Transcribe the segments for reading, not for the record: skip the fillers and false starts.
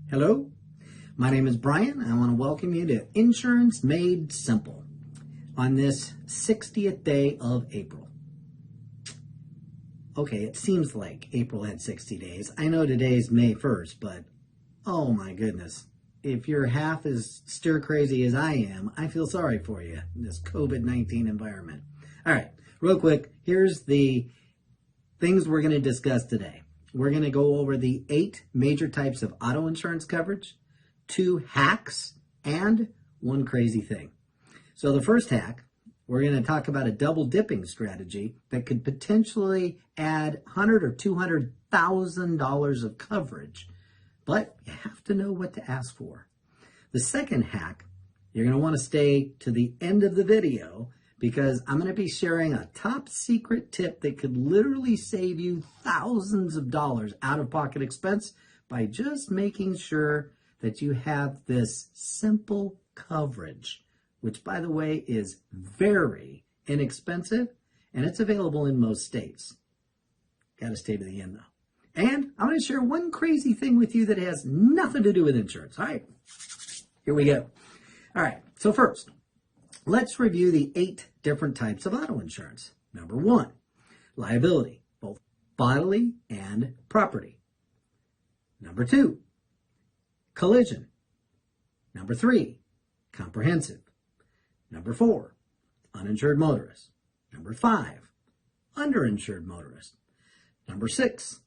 Hello, my name is Brian. I want to welcome you to Insurance Made Simple on this 60th day of April. Okay, it seems like April had 60 days. I know today's May 1st, but oh my goodness. If you're half as stir crazy as I am, I feel sorry for you in this COVID-19 environment. All right, real quick, here's the things we're going to discuss today. We're going to go over the 8 major types of auto insurance coverage, 2 hacks, and 1 crazy thing. So the first hack, we're going to talk about a double dipping strategy that could potentially add $100,000 or $200,000 of coverage, but you have to know what to ask for. The second hack, you're going to want to stay to the end of the video because I'm going to be sharing a top secret tip that could literally save you thousands of dollars out of pocket expense by just making sure that you have this simple coverage, which by the way is very inexpensive and it's available in most states. Got to stay to the end though. And I'm going to share 1 crazy thing with you that has nothing to do with insurance. All right, here we go. All right, so first, let's review the 8 different types of auto insurance. Number 1, liability, both bodily and property. Number 2, collision. Number 3, comprehensive. Number 4, uninsured motorist. Number 5, underinsured motorist. Number 6,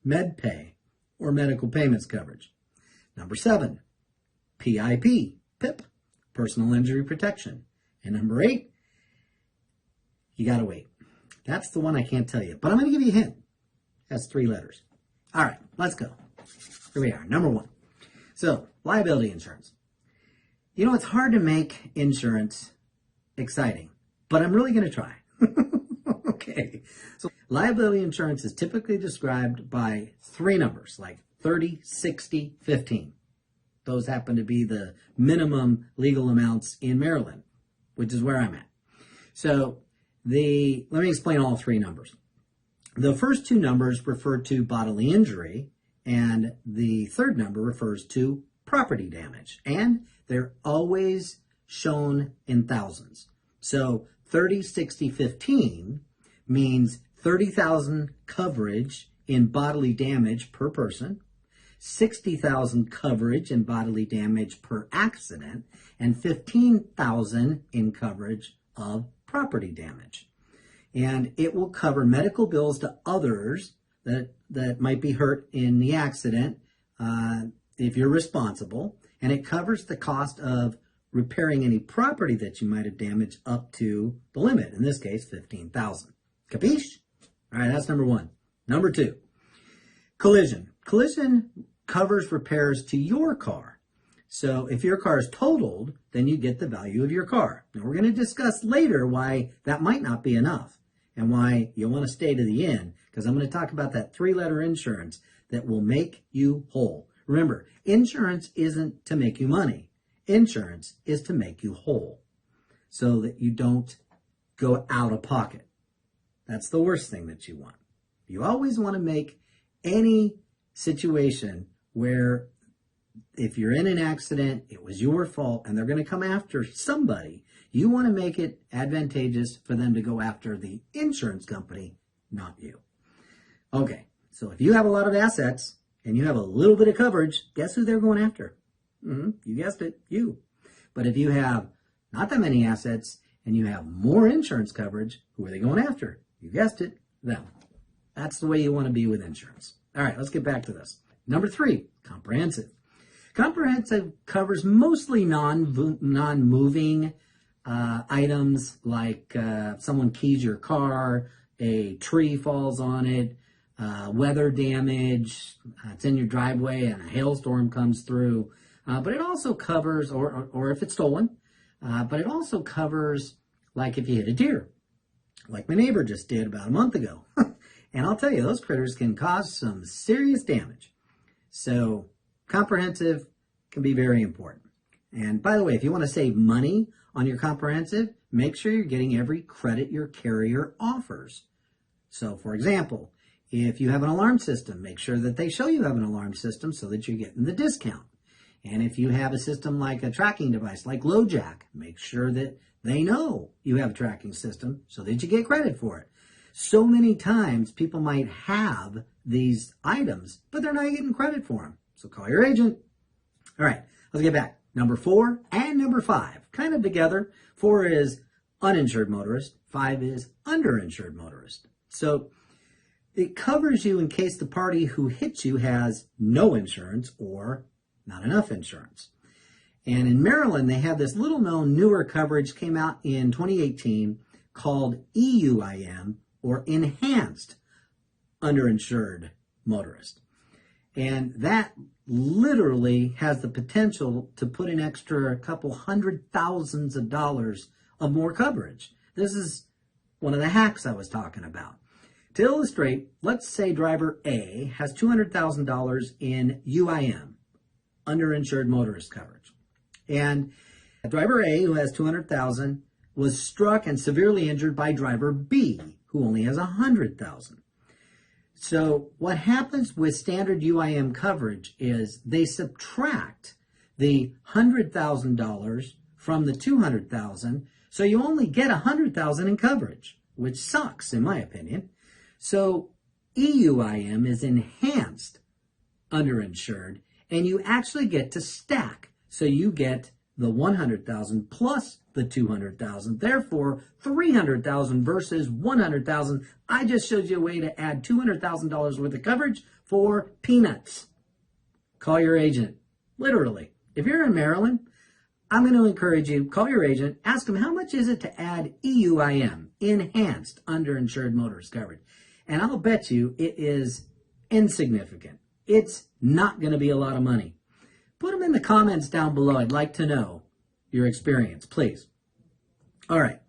med pay or medical payments coverage. Number 7, PIP, personal injury protection. And number 8, you gotta wait. That's the one I can't tell you, but I'm gonna give you a hint. It has 3 letters. All right, let's go. Here we are, number 1. So, liability insurance. You know, it's hard to make insurance exciting, but I'm really gonna try. Okay, so liability insurance is typically described by 3 numbers, like 30, 60, 15. Those happen to be the minimum legal amounts in Maryland, which is where I'm at. So let me explain all 3 numbers. The first 2 numbers refer to bodily injury, and the third number refers to property damage, and they're always shown in thousands. So 30, 60, 15 means 30,000 coverage in bodily damage per person, 60,000 coverage in bodily damage per accident, and 15,000 in coverage of property damage. And it will cover medical bills to others that might be hurt in the accident if you're responsible, and it covers the cost of repairing any property that you might have damaged up to the limit, in this case, 15,000. Capiche? All right, that's number 1. Number 2, collision. Collision covers repairs to your car. So if your car is totaled, then you get the value of your car. Now we're going to discuss later why that might not be enough and why you'll want to stay to the end, because I'm going to talk about that 3-letter insurance that will make you whole. Remember, insurance isn't to make you money. Insurance is to make you whole so that you don't go out of pocket. That's the worst thing that you want. You always want to make any situation where if you're in an accident, it was your fault, and they're going to come after somebody, you want to make it advantageous for them to go after the insurance company, not you. Okay, so if you have a lot of assets and you have a little bit of coverage, guess who they're going after? You guessed it, you. But if you have not that many assets and you have more insurance coverage, who are they going after? You guessed it, them. That's the way you want to be with insurance. All right, let's get back to this. Number 3, comprehensive. Comprehensive covers mostly non-moving items like someone keys your car, a tree falls on it, weather damage, it's in your driveway and a hailstorm comes through. But it also covers, or if it's stolen, but it also covers like if you hit a deer, like my neighbor just did about a month ago. And I'll tell you, those critters can cause some serious damage. So comprehensive can be very important. And by the way, if you want to save money on your comprehensive, make sure you're getting every credit your carrier offers. So for example, If you have an alarm system, make sure that they show you have an alarm system so that you're getting the discount. And if you have a system like a tracking device, like LoJack, make sure that they know you have a tracking system so that you get credit for it. So many times people might have these items, but they're not getting credit for them. So call your agent. All right, let's get back. Number 4 and number 5, kind of together. 4 is uninsured motorist. 5 is underinsured motorist. So it covers you in case the party who hits you has no insurance or not enough insurance. And in Maryland, they have this little known newer coverage, came out in 2018, called EUIM, or Enhanced Underinsured Motorist. And that literally has the potential to put an extra couple $100,000s of more coverage. This is one of the hacks I was talking about. To illustrate, let's say driver A has $200,000 in UIM, underinsured motorist coverage. And driver A, who has $200,000, was struck and severely injured by driver B, who only has $100,000. So what happens with standard UIM coverage is they subtract the $100,000 from the $200,000, so you only get $100,000 in coverage, which sucks in my opinion. So EUIM is enhanced underinsured, and you actually get to stack. So you get the $100,000 plus the $200,000, therefore $300,000 versus $100,000. I just showed you a way to add $200,000 worth of coverage for peanuts. Call your agent, literally. If you're in Maryland, I'm going to encourage you, call your agent, ask them how much is it to add EUIM, Enhanced Underinsured Motorist Coverage. And I'll bet you it is insignificant. It's not going to be a lot of money. Put them in the comments down below. I'd like to know your experience, please. All right.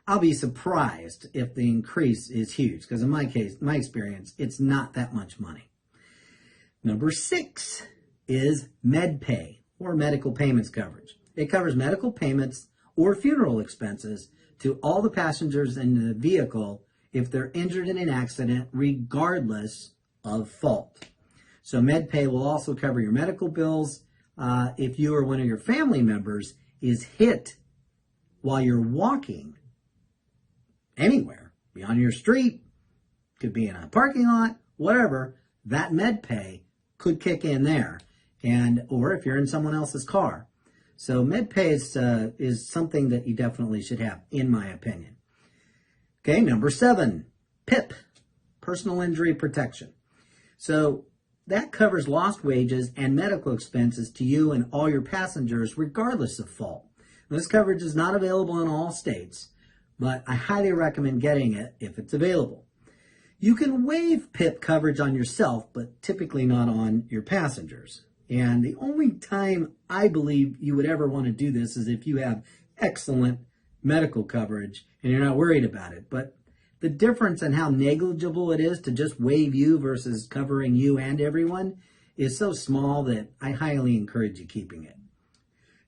I'll be surprised if the increase is huge, because in my case, my experience, it's not that much money. Number 6 is MedPay, or medical payments coverage. It covers medical payments or funeral expenses to all the passengers in the vehicle if they're injured in an accident, regardless of fault. So MedPay will also cover your medical bills if you or one of your family members is hit while you're walking anywhere, be on your street, could be in a parking lot, whatever, that MedPay could kick in there, and or if you're in someone else's car. So MedPay is something that you definitely should have, in my opinion. Okay, number 7, PIP, personal injury protection. So that covers lost wages and medical expenses to you and all your passengers, regardless of fault. This coverage is not available in all states, but I highly recommend getting it if it's available. You can waive PIP coverage on yourself, but typically not on your passengers. And the only time I believe you would ever want to do this is if you have excellent medical coverage and you're not worried about it. But the difference in how negligible it is to just waive you versus covering you and everyone is so small that I highly encourage you keeping it.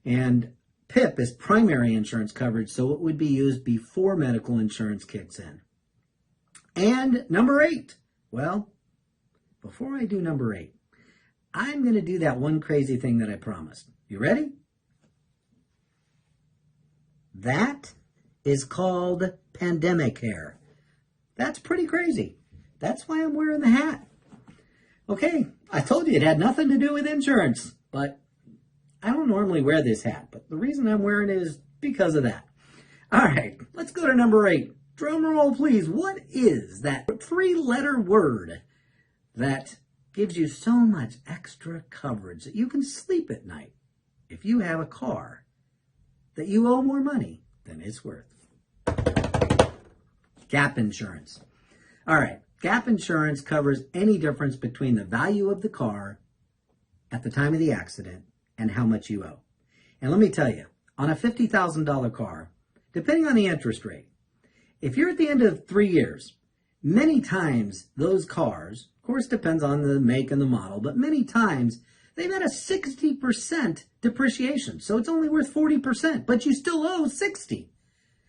And PIP is primary insurance coverage, so it would be used before medical insurance kicks in. And number 8, well, before I do number 8, I'm going to do that one crazy thing that I promised. You ready? That is called pandemic hair. That's pretty crazy. That's why I'm wearing the hat. Okay, I told you it had nothing to do with insurance, but I don't normally wear this hat, but the reason I'm wearing it is because of that. All right, let's go to number 8. Drum roll, please. What is that 3-letter word that gives you so much extra coverage that you can sleep at night if you have a car that you owe more money than it's worth? Gap insurance. All right, gap insurance covers any difference between the value of the car at the time of the accident and how much you owe. And let me tell you, on a $50,000 car, depending on the interest rate, if you're at the end of 3 years, many times those cars, of course depends on the make and the model, but many times they've had a 60% depreciation. So it's only worth 40%, but you still owe 60.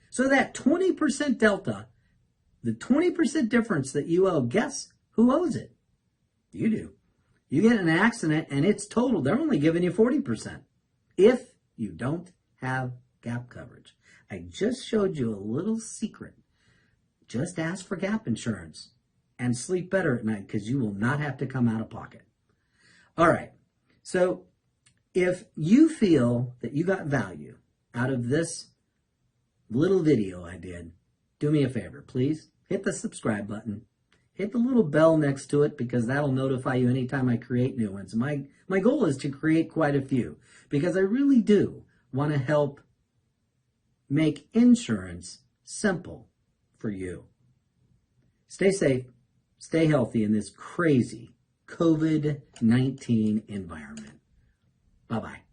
So that 20% delta, the 20% difference that you owe, guess Who owes it? You do. You get in an accident and it's total. They're only giving you 40% if you don't have gap coverage. I just showed you a little secret. Just ask for gap insurance and sleep better at night because you will not have to come out of pocket. All right. So if you feel that you got value out of this little video I did, do me a favor, please. Hit the subscribe button. Hit the little bell next to it because that'll notify you anytime I create new ones. My goal is to create quite a few because I really do want to help make insurance simple for you. Stay safe, stay healthy in this crazy COVID-19 environment. Bye-bye.